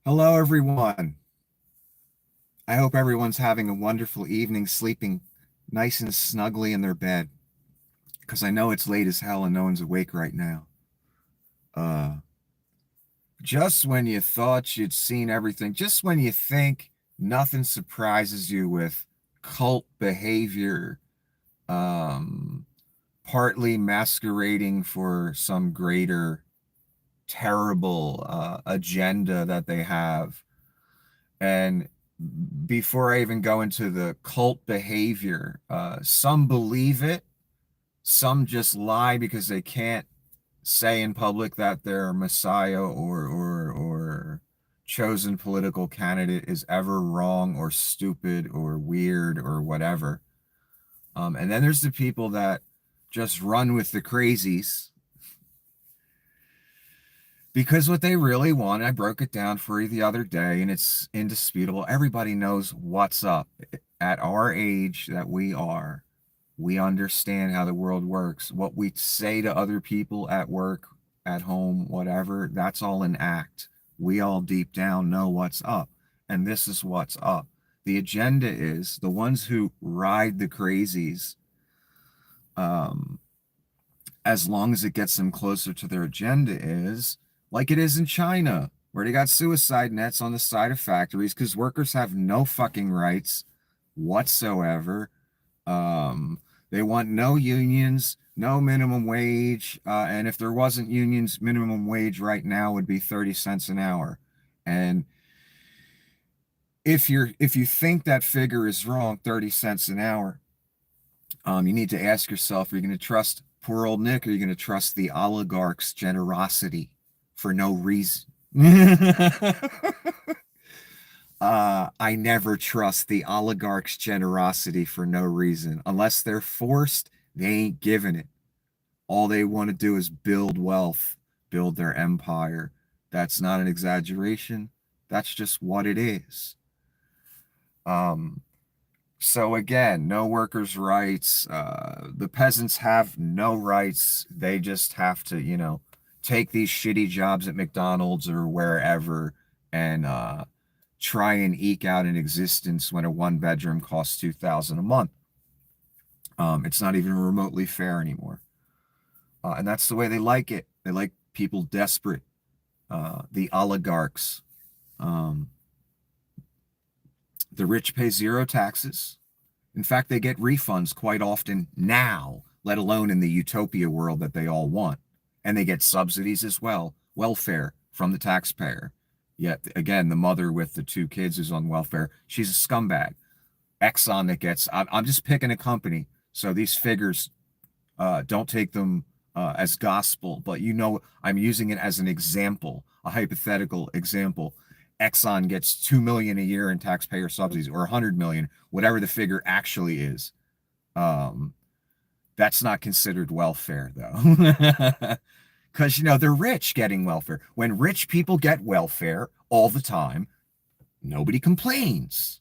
Hello, everyone. I hope everyone's having a wonderful evening, sleeping nice and snugly in their bed, because I know it's late as hell and no one's awake right now. Uh, just when you thought you'd seen everything, just when you think nothing surprises you with cult behavior, um, partly masquerading for some greater terrible agenda that they have. And before I even go into the cult behavior, some believe it, some just lie because they can't say in public that their messiah or chosen political candidate is ever wrong or stupid or weird or whatever. And then there's the people that just run with the crazies because what they really want, I broke it down for you the other day, and it's indisputable. Everybody knows what's up. At our age that we are, we understand how the world works. What we say to other people at work, at home, whatever, that's all an act. We all deep down know what's up. And this is what's up. The agenda is the ones who ride the crazies, um, as long as it gets them closer to their agenda, is like it is in China, where they got suicide nets on the side of factories because workers have no fucking rights whatsoever. They want no unions, no minimum wage, and if there wasn't unions, minimum wage right now would be 30 cents an hour. And if you think that figure is wrong, 30 cents an hour, you need to ask yourself, are you going to trust poor old Nick, or are you going to trust the oligarch's generosity for no reason? I never trust the oligarch's generosity for no reason. Unless they're forced, they ain't giving it. All they want to do is build wealth, build their empire. That's not an exaggeration. That's just what it is. Um, so again, no workers' rights. The peasants have no rights. They just have to, take these shitty jobs at McDonald's or wherever and try and eke out an existence when a one bedroom costs 2,000 a month. It's not even remotely fair anymore. And that's the way they like it. They like people desperate, the oligarchs. Um, the rich pay zero taxes. In fact, they get refunds quite often now, let alone in the utopia world that they all want. And they get subsidies as well, welfare from the taxpayer. Yet again, the mother with the two kids who's on welfare, she's a scumbag. Exxon that gets, I'm just picking a company. So these figures, don't take them as gospel, but I'm using it as an example, a hypothetical example. Exxon gets 2 million a year in taxpayer subsidies, or 100 million, whatever the figure actually is. Um, that's not considered welfare, though. Because, they're rich getting welfare. When rich people get welfare all the time, nobody complains.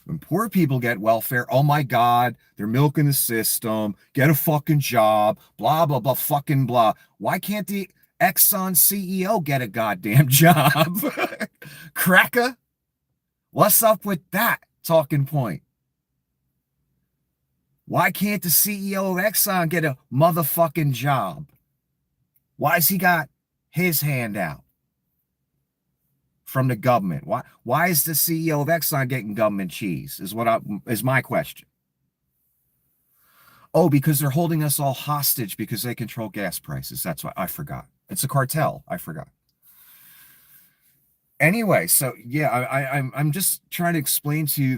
When poor people get welfare, oh my God, they're milking the system, get a fucking job, blah, blah, blah, fucking blah. Why can't the Exxon CEO get a goddamn job? Cracker? What's up with that talking point? Why can't the CEO of Exxon get a motherfucking job? Why's he got his hand out from the government? Why is the CEO of Exxon getting government cheese? Is my question. Oh, because they're holding us all hostage because they control gas prices. That's why I forgot. It's a cartel. I forgot. Anyway, so yeah, I'm just trying to explain to you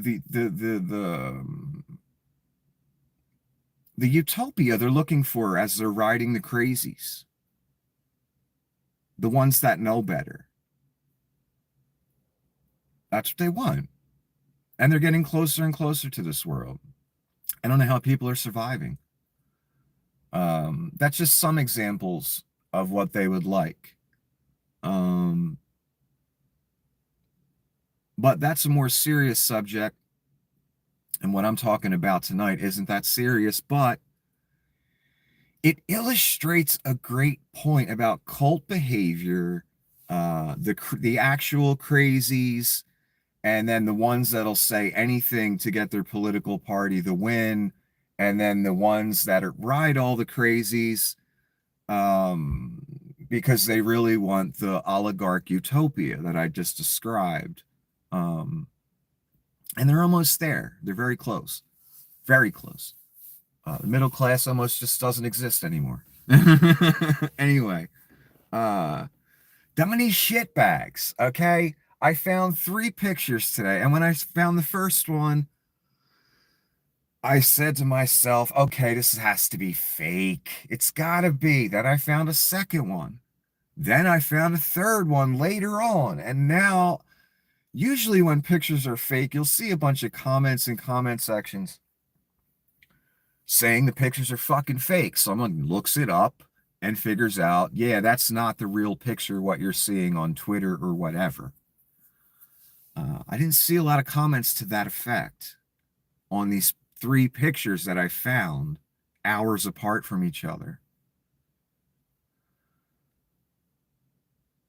the utopia they're looking for as they're riding the crazies, the ones that know better. That's what they want. And they're getting closer and closer to this world. I don't know how people are surviving. That's just some examples of what they would like. But that's a more serious subject. And what I'm talking about tonight isn't that serious, but it illustrates a great point about cult behavior, the actual crazies, and then the ones that'll say anything to get their political party the win, and then the ones that ride all the crazies, um, because they really want the oligarch utopia that I just described. Um, and they're almost there. They're very close, very close. The middle class almost just doesn't exist anymore. Anyway, uh, that many shitbags, okay? I found 3 pictures today, and when I found the first one, I said to myself, okay, this has to be fake. It's gotta be. Then I found a second one. Then I found a third one later on. And now, usually when pictures are fake, you'll see a bunch of comments in comment sections saying the pictures are fucking fake. Someone looks it up and figures out, yeah, that's not the real picture, what you're seeing on Twitter or whatever. I didn't see a lot of comments to that effect on these 3 pictures that I found hours apart from each other.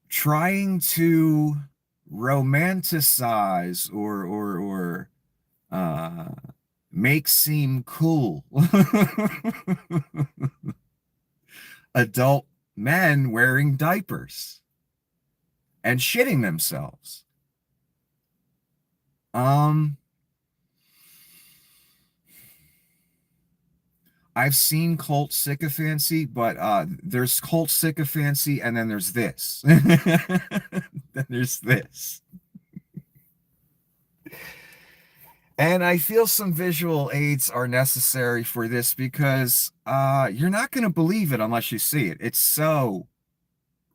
Trying to romanticize or make seem cool adult men wearing diapers and shitting themselves. I've seen cult sycophancy, but there's cult sycophancy, and then there's this. Then there's this. And I feel some visual aids are necessary for this because you're not going to believe it unless you see it. It's so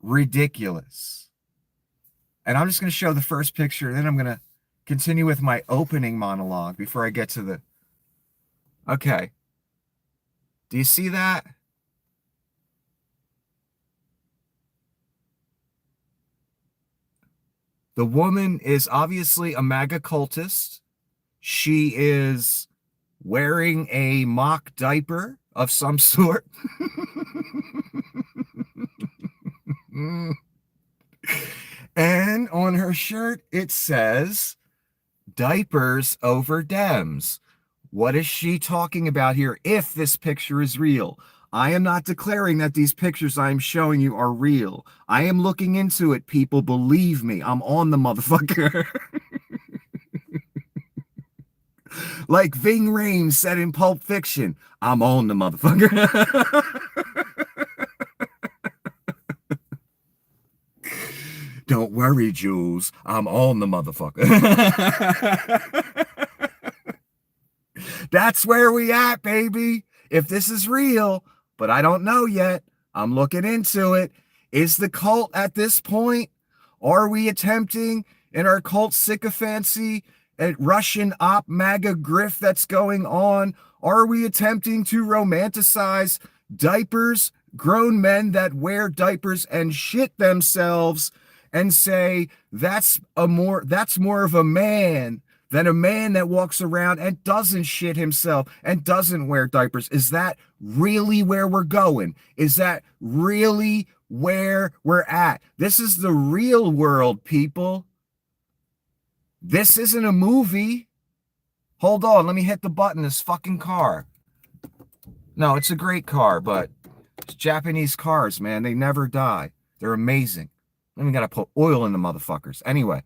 ridiculous. And I'm just going to show the first picture, and then I'm going to continue with my opening monologue before I get to the... Okay. Do you see that? The woman is obviously a MAGA cultist. She is wearing a mock diaper of some sort. And on her shirt, it says, diapers over Dems. What is she talking about here if this picture is real? I am not declaring that these pictures I'm showing you are real. I am looking into it, people. Believe me, I'm on the motherfucker. Like Ving Rhames said in Pulp Fiction, I'm on the motherfucker. Don't worry, Jules. I'm on the motherfucker. That's where we at, baby. If this is real, but I don't know yet. I'm looking into it. Is the cult at this point? Are we attempting in our cult sycophancy at Russian op MAGA grift that's going on? Are we attempting to romanticize diapers, grown men that wear diapers and shit themselves, and say that's more of a man than a man that walks around and doesn't shit himself and doesn't wear diapers? Is that really where we're going? Is that really where we're at? This is the real world, people. This isn't a movie. Hold on, let me hit the button. This fucking car. No, it's a great car, but it's Japanese cars, man. They never die. They're amazing. Then we gotta put oil in the motherfuckers. Anyway.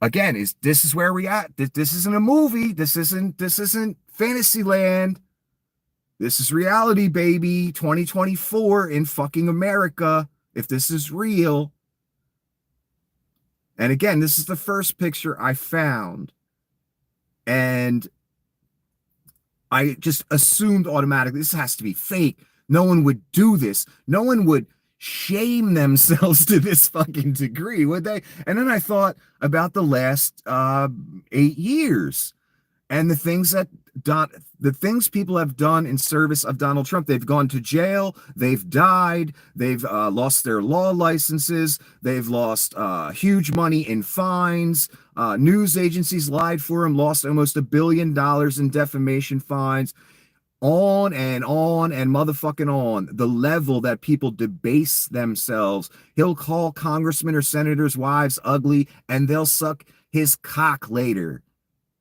Again, this is where we at. This isn't a movie. This isn't Fantasyland. This is reality, baby. 2024 in fucking America. If this is real. And again, this is the first picture I found. And I just assumed automatically this has to be fake. No one would do this. No one would shame themselves to this fucking degree, would they? And then I thought about the last 8 years and the things people have done in service of Donald Trump. They've gone to jail, they've died, they've lost their law licenses, they've lost huge money in fines. News agencies lied for them, lost almost $1 billion in defamation fines. On and motherfucking on. The level that people debase themselves. He'll call congressmen or senators' wives ugly, and they'll suck his cock later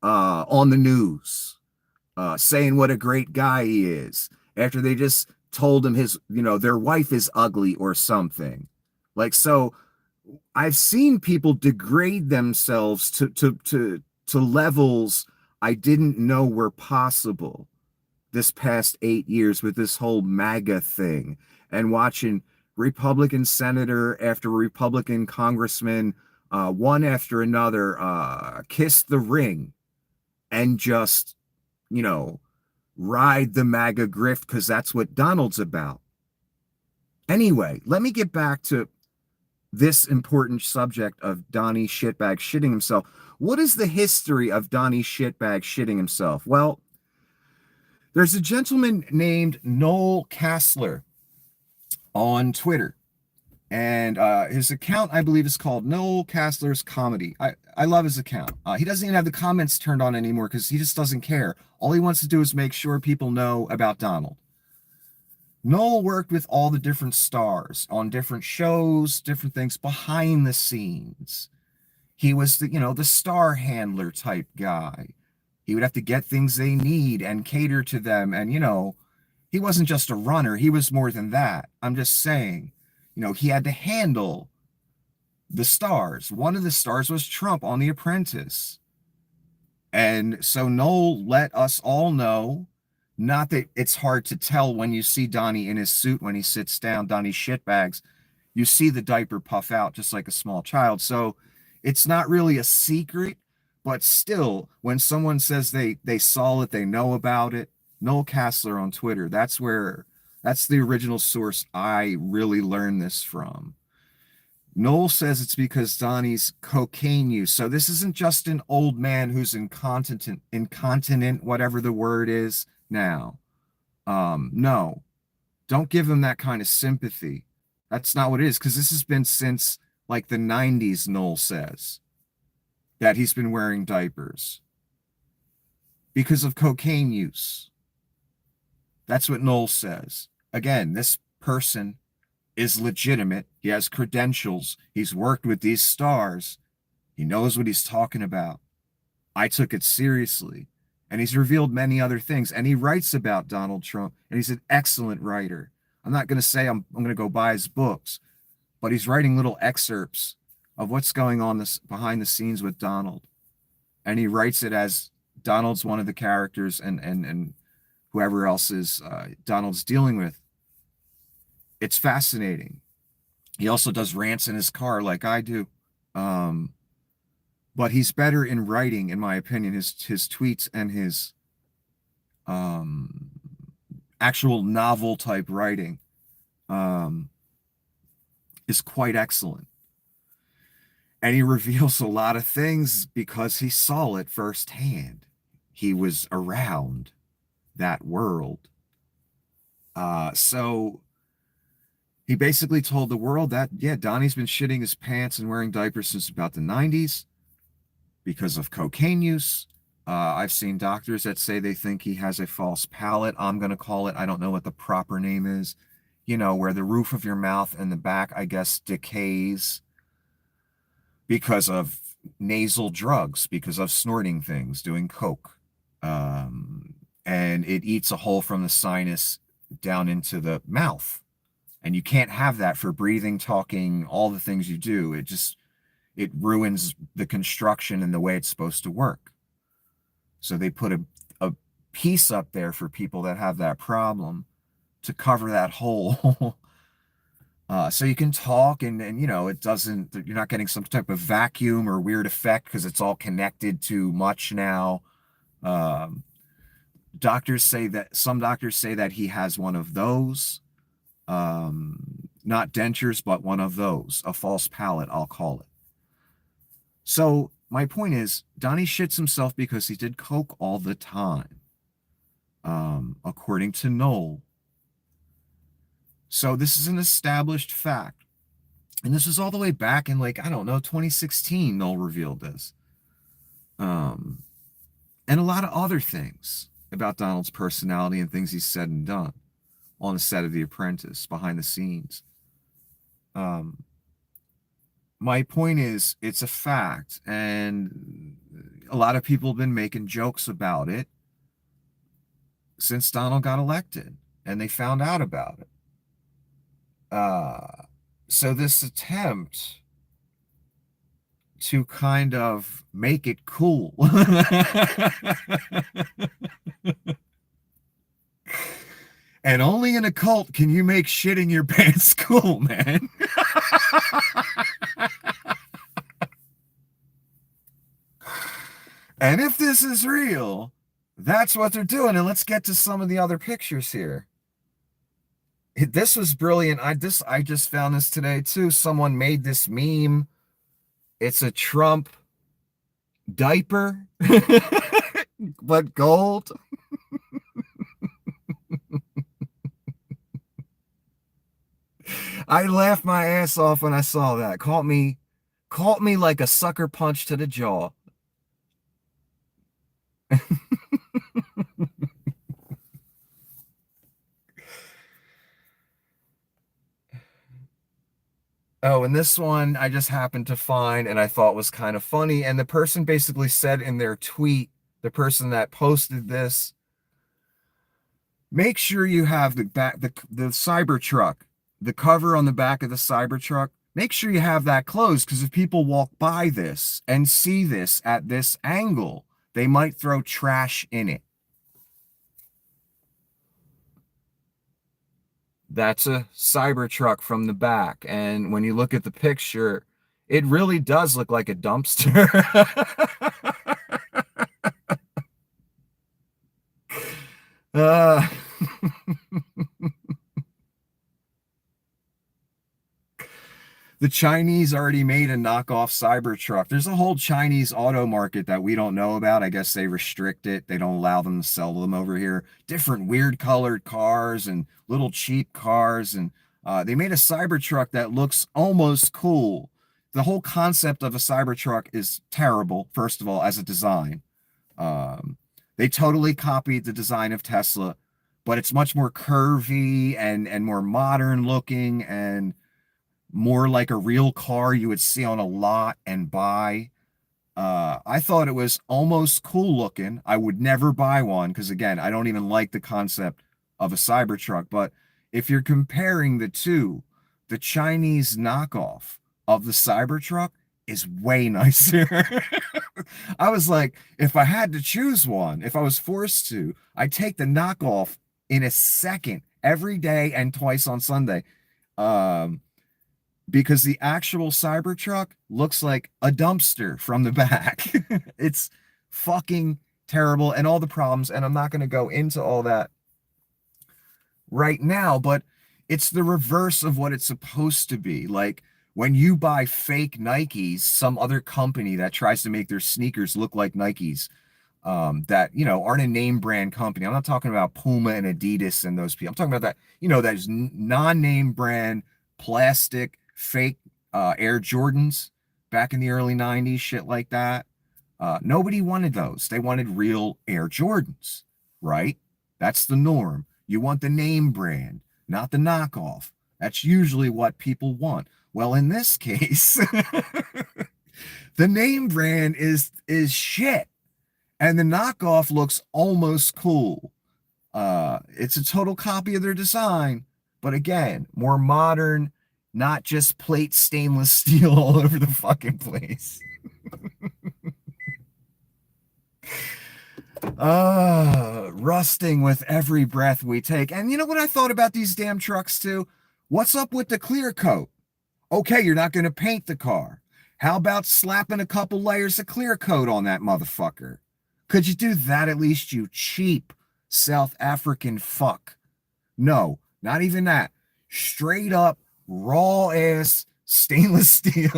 on the news, saying what a great guy he is after they just told him his, their wife is ugly or something. Like, so I've seen people degrade themselves to levels I didn't know were possible this past 8 years with this whole MAGA thing, and watching Republican senator after Republican congressman, one after another, kiss the ring and just, you know, ride the MAGA grift because that's what Donald's about. Anyway, let me get back to this important subject of Donnie Shitbag shitting himself. What is the history of Donnie Shitbag shitting himself? Well, there's a gentleman named Noel Kassler on Twitter, and his account, I believe, is called Noel Kassler's Comedy. I love his account. He doesn't even have the comments turned on anymore because he just doesn't care. All he wants to do is make sure people know about Donald. Noel worked with all the different stars on different shows, different things behind the scenes. He was the star handler type guy. He would have to get things they need and cater to them. And, he wasn't just a runner. He was more than that. I'm just saying, he had to handle the stars. One of the stars was Trump on The Apprentice. And so Noel let us all know, not that it's hard to tell when you see Donnie in his suit when he sits down, Donnie shitbags, you see the diaper puff out just like a small child. So it's not really a secret, but still, when someone says they saw it, they know about it, Noel Kassler on Twitter, that's the original source I really learned this from. Noel says it's because Donnie's cocaine use. So this isn't just an old man who's incontinent, whatever the word is now. No, don't give him that kind of sympathy. That's not what it is, because this has been since like the 90s, Noel says, that he's been wearing diapers because of cocaine use. That's what Noel says. Again, this person is legitimate. He has credentials. He's worked with these stars. He knows what he's talking about. I took it seriously. And he's revealed many other things. And he writes about Donald Trump. And he's an excellent writer. I'm not going to say I'm going to go buy his books, but he's writing little excerpts of what's going on behind the scenes with Donald. And he writes it as Donald's one of the characters and whoever else is Donald's dealing with. It's fascinating. He also does rants in his car like I do. But he's better in writing, in my opinion. His tweets and his actual novel type writing is quite excellent. And he reveals a lot of things because he saw it firsthand. He was around that world. So he basically told the world that, yeah, Donnie's been shitting his pants and wearing diapers since about the 90s because of cocaine use. I've seen doctors that say they think he has a false palate. I'm going to call it, I don't know what the proper name is, where the roof of your mouth and the back, I guess, decays because of nasal drugs, because of snorting things, doing coke. And it eats a hole from the sinus down into the mouth. And you can't have that for breathing, talking, all the things you do. It ruins the construction and the way it's supposed to work. So they put a piece up there for people that have that problem to cover that hole. So you can talk and it doesn't, you're not getting some type of vacuum or weird effect because it's all connected too much now. Some doctors say that he has one of those, not dentures, but one of those, a false palate, I'll call it. So my point is, Donnie shits himself because he did coke all the time, according to Noel. So this is an established fact. And this was all the way back in 2016, Noel revealed this. And a lot of other things. about Donald's personality and things he's said and done on the set of The Apprentice, behind the scenes. Um, my point is, it's a fact, and a lot of people have been making jokes about it since Donald got elected, and they found out about it. So this attempt to kind of make it cool and only in a cult can you make shit in your pants cool, man. And if this is real, that's what they're doing. And let's get to some of the other pictures here. This was brilliant. I just found this today too. Someone made this meme. It's a Trump diaper, but gold. I laughed my ass off when I saw that. Caught me like a sucker punch to the jaw. Oh, and this one I just happened to find and I thought was kind of funny. And the person basically said in their tweet, the person that posted this, make sure you have the Cybertruck, the cover on the back of the Cybertruck. Make sure you have that closed, because if people walk by this and see this at this angle, they might throw trash in it. That's a Cybertruck from the back. And when you look at the picture, it really does look like a dumpster. uh, the Chinese already made a knockoff Cybertruck. There's a whole Chinese auto market that we don't know about. I guess they restrict it. They don't allow them to sell them over here. Different weird colored cars and little cheap cars. And they made a Cybertruck that looks almost cool. The whole concept of a Cybertruck is terrible, first of all, as a design. They totally copied the design of Tesla, but it's much more curvy and more modern looking and more like a real car you would see on a lot and buy. I thought it was almost cool looking. I would never buy one because, again, I don't even like the concept of a Cybertruck. But if you're comparing the two, the Chinese knockoff of the Cybertruck is way nicer. I was like, if I had to choose one, if I was forced to, I'd take the knockoff in a second, every day and twice on Sunday. Because the actual Cybertruck looks like a dumpster from the back. It's fucking terrible, and all the problems, and I'm not going to go into all that right now, but it's the reverse of what it's supposed to be. Like when you buy fake Nikes, some other company that tries to make their sneakers look like Nikes, that, aren't a name brand company. I'm not talking about Puma and Adidas and those people. I'm talking about that, that is non-name brand plastic fake Air Jordans back in the early 90s, shit like that. Nobody wanted those. They wanted real Air Jordans, right? That's the norm. You want the name brand, not the knockoff. That's usually what people want. Well, in this case, the name brand is shit, and the knockoff looks almost cool. It's a total copy of their design, but again, more modern, not just plate stainless steel all over the fucking place. Rusting with every breath we take. And you know what I thought about these damn trucks too? What's up with the clear coat? Okay, you're not going to paint the car. How about slapping a couple layers of clear coat on that motherfucker? Could you do that at least, you cheap South African fuck? No, not even that. Straight up raw ass stainless steel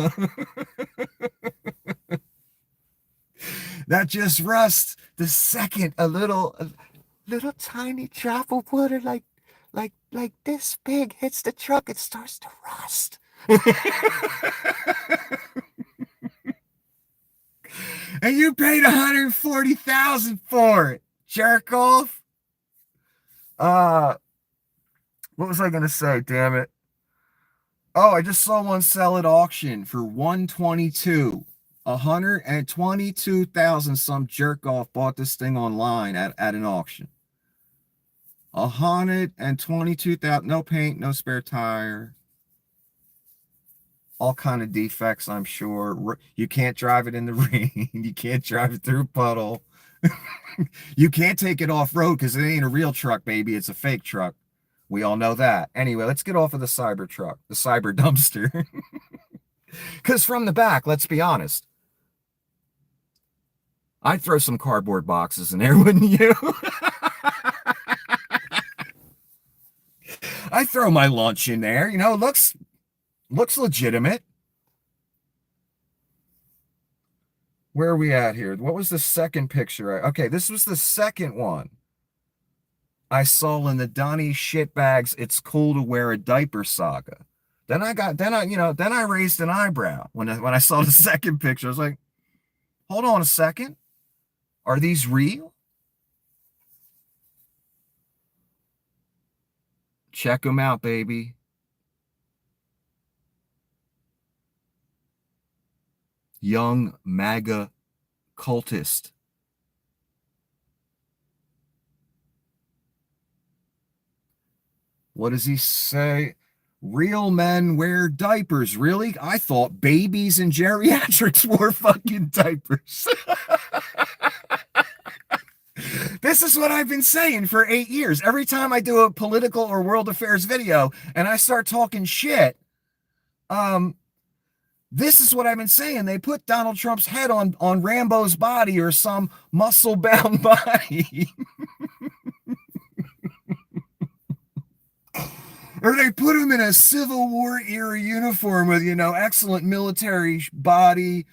that just rusts the second a little tiny drop of water like this big hits the truck, it starts to rust. And you paid $140,000 for it. Jerk off. Uh, what was I gonna say? Damn it. Oh, I just saw one sell at auction for 122. 122,000. Some jerk off bought this thing online at an auction. 122,000. No paint, no spare tire. All kind of defects, I'm sure. You can't drive it in the rain. You can't drive it through a puddle. You can't take it off road because it ain't a real truck, baby. It's a fake truck. We all know that. Anyway, let's get off of the Cybertruck, the cyber dumpster. Because from the back, let's be honest, I'd throw some cardboard boxes in there, wouldn't you? I'd throw my lunch in there. You know, looks legitimate. Where are we at here? What was the second picture? Okay, this was the second one I saw in the Donnie shitbags. It's cool to wear a diaper saga. Then I raised an eyebrow when I saw the second picture. I was like, hold on a second. Are these real? Check them out, baby. Young MAGA cultist. What does he say? Real men wear diapers. Really? I thought babies and geriatrics wore fucking diapers. This is what I've been saying for 8 years. Every time I do a political or world affairs video and I start talking shit, this is what I've been saying. They put Donald Trump's head on Rambo's body or some muscle-bound body. Or they put him in a Civil War era uniform with, excellent military body.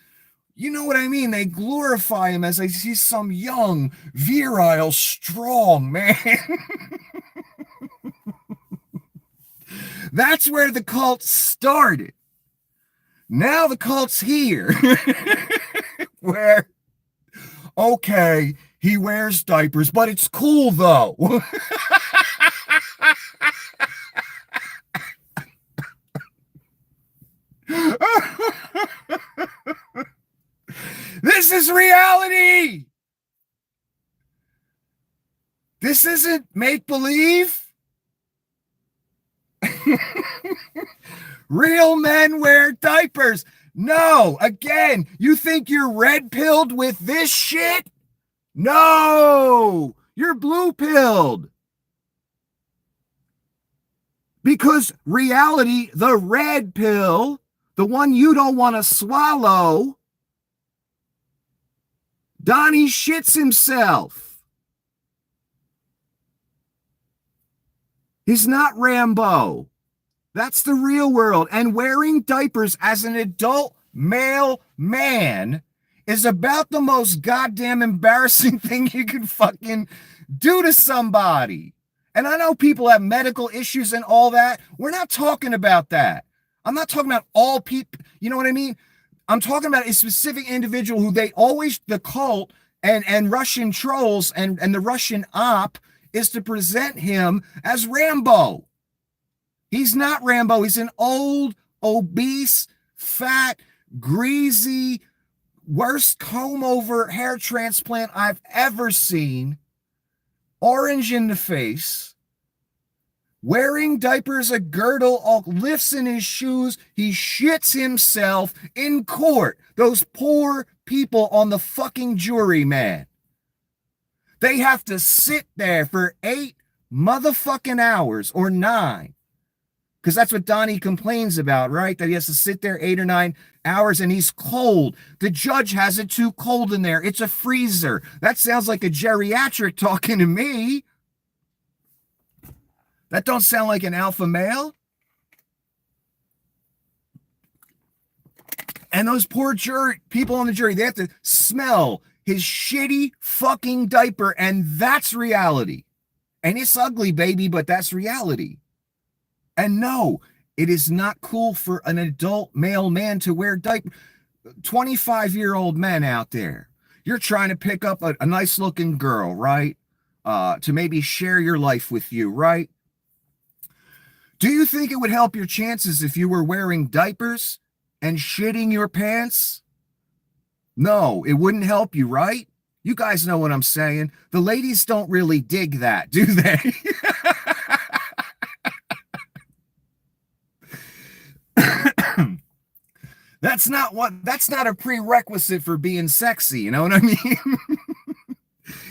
You know what I mean? They glorify him as he's some young, virile, strong man. That's where the cult started. Now the cult's here. Where, okay, he wears diapers, but it's cool though. This is reality. This isn't make-believe. Real men wear diapers. No, again, you think you're red-pilled with this shit? No, you're blue-pilled. Because reality, the red pill, the one you don't want to swallow, Donnie shits himself. He's not Rambo. That's the real world. And wearing diapers as an adult male man is about the most goddamn embarrassing thing you can fucking do to somebody. And I know people have medical issues and all that. We're not talking about that. I'm not talking about all people. You know what I mean? I'm talking about a specific individual who the cult and Russian trolls and the Russian op is to present him as Rambo. He's not Rambo. He's an old, obese, fat, greasy, worst comb-over hair transplant I've ever seen. Orange in the face. Wearing diapers, a girdle, all lifts in his shoes. He shits himself in court. Those poor people on the fucking jury, man. They have to sit there for 8 motherfucking hours or 9. Because that's what Donnie complains about, right? That he has to sit there 8 or 9 hours and he's cold. The judge has it too cold in there. It's a freezer. That sounds like a geriatric talking to me. That don't sound like an alpha male. And those poor people on the jury, they have to smell his shitty fucking diaper, and that's reality. And it's ugly, baby, but that's reality. And no, it is not cool for an adult male man to wear diaper. 25-year-old men out there, you're trying to pick up a nice looking girl, right? to maybe share your life with you, right? Do you think it would help your chances if you were wearing diapers and shitting your pants? No, it wouldn't help you, right? You guys know what I'm saying. The ladies don't really dig that, do they? That's not a prerequisite for being sexy, you know what I mean?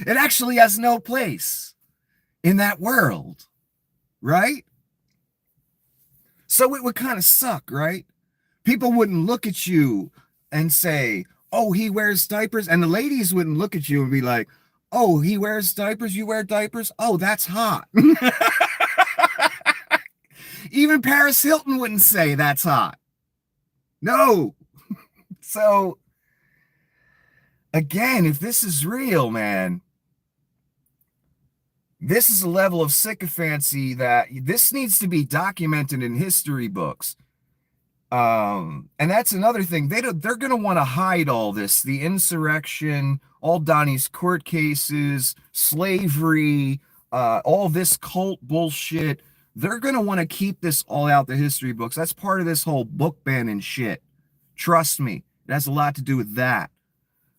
It actually has no place in that world, right? So it would kind of suck, right? People wouldn't look at you and say, "Oh, he wears diapers." And the ladies wouldn't look at you and be like, "Oh, he wears diapers, you wear diapers? Oh, that's hot." Even Paris Hilton wouldn't say that's hot. No. So again, if this is real, man, this is a level of sycophancy that this needs to be documented in history books. And that's another thing. They're going to want to hide all this, the insurrection, all Donnie's court cases, slavery, all this cult bullshit. They're going to want to keep this all out the history books. That's part of this whole book ban and shit. Trust me, it has a lot to do with that.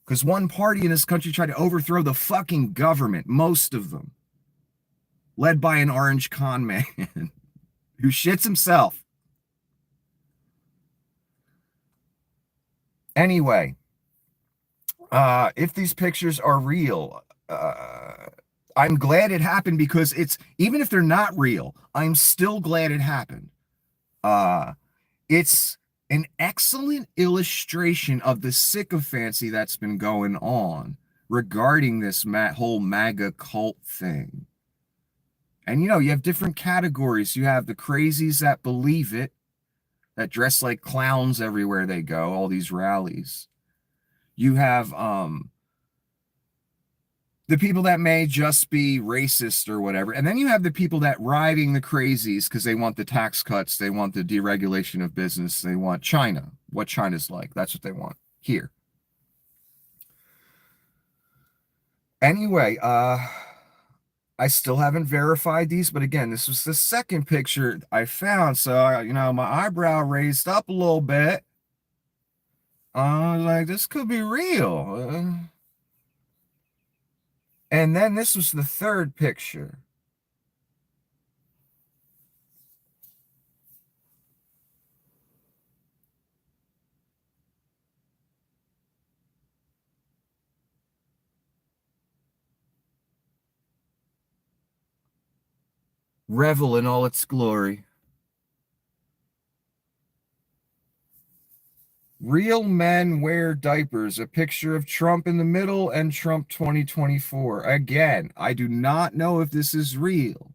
Because one party in this country tried to overthrow the fucking government, most of them, led by an orange con man who shits himself. Anyway, if these pictures are real, I'm glad it happened, because it's, even if they're not real, I'm still glad it happened. It's an excellent illustration of the sycophancy that's been going on regarding this whole MAGA cult thing. And you know, you have different categories. You have the crazies that believe it, that dress like clowns everywhere they go, all these rallies. You have the people that may just be racist or whatever. And then you have the people that riding the crazies because they want the tax cuts, they want the deregulation of business, they want China, what China's like. That's what they want here. Anyway, I still haven't verified these, but again, this was the second picture I found. So, you know, my eyebrow raised up a little bit. Like, this could be real. And then this was the third picture. Revel in all its glory. Real men wear diapers. A picture of Trump in the middle and Trump 2024. Again, I do not know if this is real,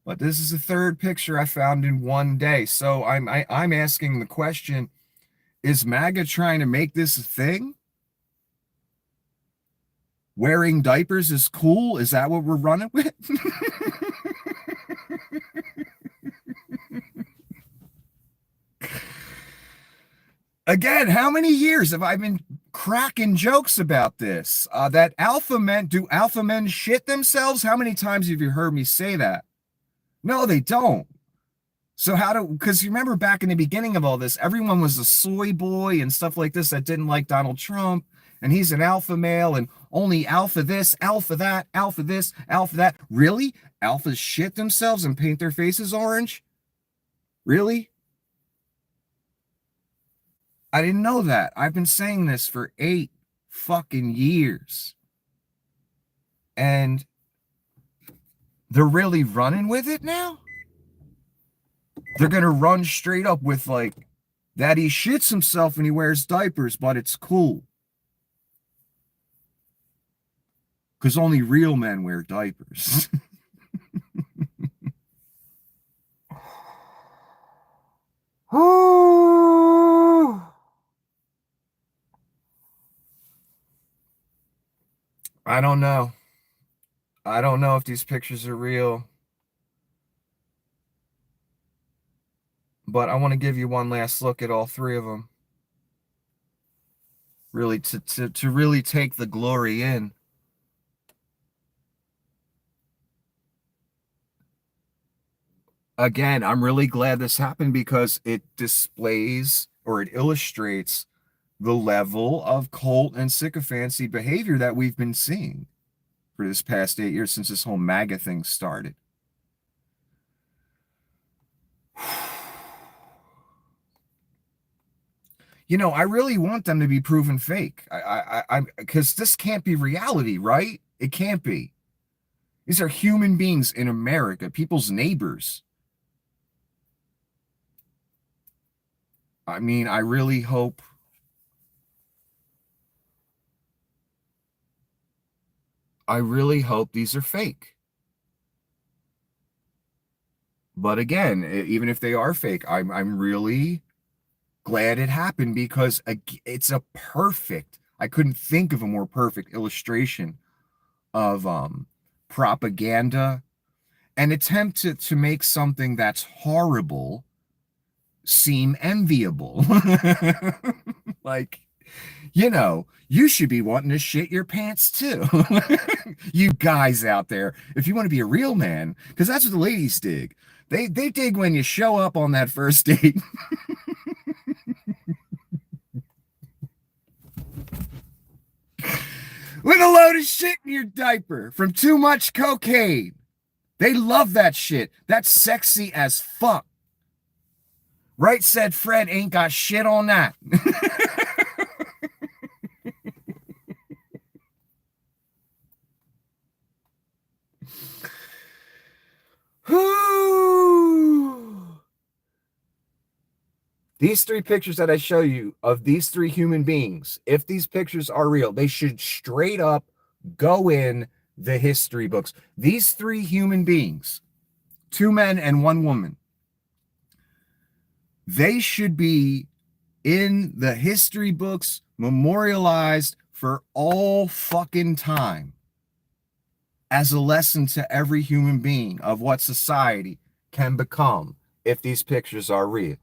but this is the third picture I found in one day. So I'm asking the question, is MAGA trying to make this a thing? Wearing diapers is cool? Is that what we're running with? Again, how many years have I been cracking jokes about this? That do alpha men shit themselves? How many times have you heard me say that? No, they don't. So because you remember back in the beginning of all this, everyone was a soy boy and stuff like this that didn't like Donald Trump, and he's an alpha male and only alpha this, alpha that, alpha this, alpha that. Really? Alphas shit themselves and paint their faces orange? Really? I didn't know that. I've been saying this for 8 fucking years. And they're really running with it now? They're going to run straight up with like that he shits himself and he wears diapers, but it's cool. Because only real men wear diapers. I don't know. I don't know if these pictures are real. But I want to give you one last look at all 3 of them. Really, to really take the glory in. Again, I'm really glad this happened because it displays or it illustrates the level of cult and sycophancy behavior that we've been seeing for this past 8 years since this whole MAGA thing started. I really want them to be proven fake. Because this can't be reality, right? It can't be. These are human beings in America, people's neighbors. I mean, I really hope. I really hope these are fake. But again, even if they are fake, I'm really glad it happened because it's a perfect. I couldn't think of a more perfect illustration of propaganda, an attempt to make something that's horrible seem enviable. Like, you should be wanting to shit your pants too. You guys out there, if you want to be a real man, because that's what the ladies dig. They dig when you show up on that first date with a load of shit in your diaper from too much cocaine. They love that shit. That's sexy as fuck. Right said Fred ain't got shit on that. These three pictures that I show you of these three human beings, if these pictures are real, they should straight up go in the history books. These three human beings, 2 men and 1 woman, they should be in the history books, memorialized for all fucking time as a lesson to every human being of what society can become if these pictures are real.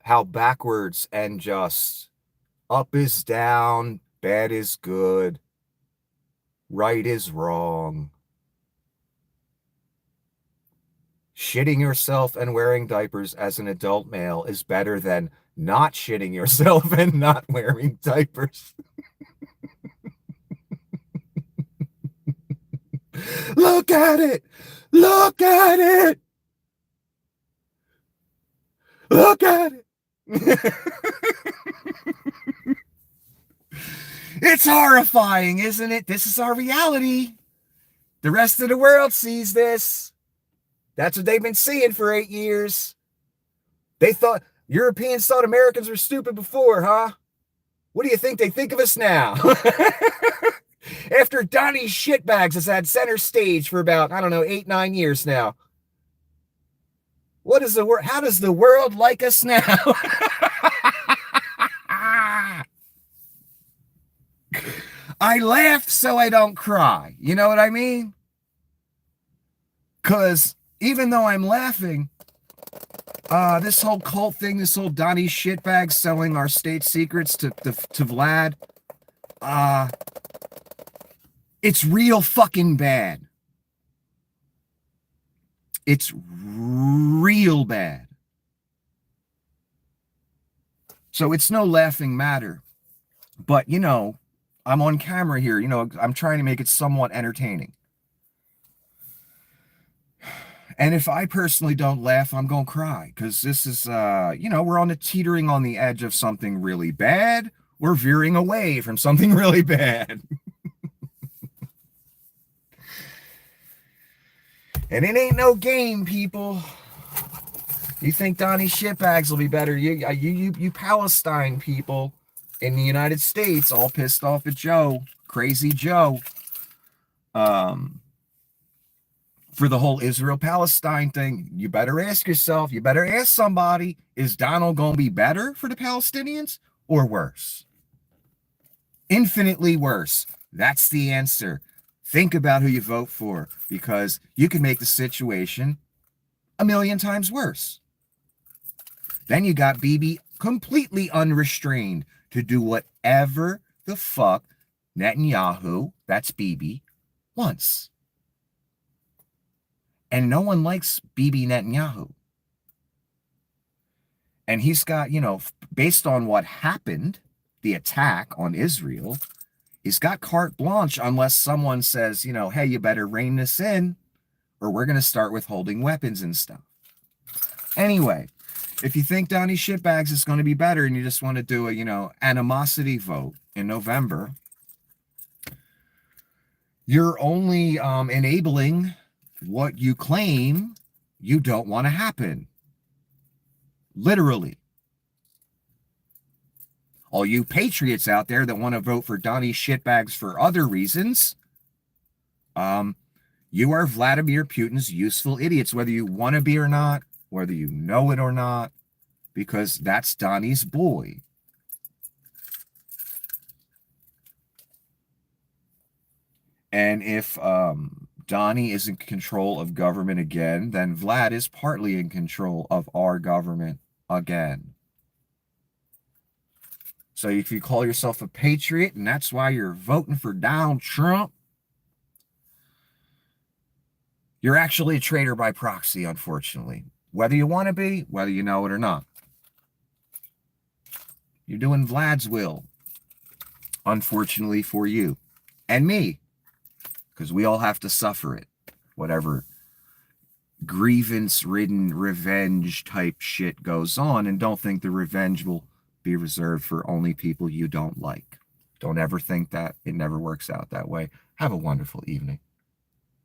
How backwards and just up is down, bad is good, right is wrong. Shitting yourself and wearing diapers as an adult male is better than not shitting yourself and not wearing diapers. Look at it! Look at it! Look at it! It's horrifying, isn't it? This is our reality. The rest of the world sees this. That's what they've been seeing for 8 years. Europeans thought Americans were stupid before, huh? What do you think they think of us now? After Donnie Shitbags has had center stage for about, 8, 9 years now. How does the world like us now? I laugh so I don't cry. You know what I mean? Because even though I'm laughing, this whole cult thing, this whole Donnie Shitbag selling our state secrets to Vlad, it's real fucking bad. It's real bad. So it's no laughing matter. But, I'm on camera here. I'm trying to make it somewhat entertaining. And if I personally don't laugh, I'm going to cry. Because this is, we're on the teetering on the edge of something really bad. We're veering away from something really bad. And it ain't no game, people. You think Donnie Shitbags will be better? You Palestine people in the United States all pissed off at Joe, crazy Joe, for the whole Israel-Palestine thing. You better ask yourself, you better ask somebody, is Donald going to be better for the Palestinians or worse? Infinitely worse. That's the answer. Think about who you vote for, because you can make the situation a million times worse. Then you got Bibi completely unrestrained to do whatever the fuck Netanyahu, that's Bibi, wants. And no one likes Bibi Netanyahu. And he's got, you know, based on what happened, the attack on Israel, he's got carte blanche unless someone says, you know, hey, you better rein this in or we're going to start withholding weapons and stuff. Anyway, if you think Donnie Shitbags is going to be better and you just want to do a, you know, animosity vote in November, you're only enabling what you claim you don't want to happen. Literally. All you patriots out there that want to vote for Donnie Shitbags for other reasons, you are Vladimir Putin's useful idiots, whether you want to be or not, whether you know it or not, because that's Donnie's boy. And if Donnie is in control of government again, then Vlad is partly in control of our government again. So if you call yourself a patriot and that's why you're voting for Donald Trump, you're actually a traitor by proxy, unfortunately. Whether you want to be, whether you know it or not. You're doing Vlad's will, unfortunately for you and me, because we all have to suffer it, whatever grievance-ridden revenge type shit goes on. And don't think the revenge will be reserved for only people you don't like. Don't ever think that. It never works out that way. Have a wonderful evening.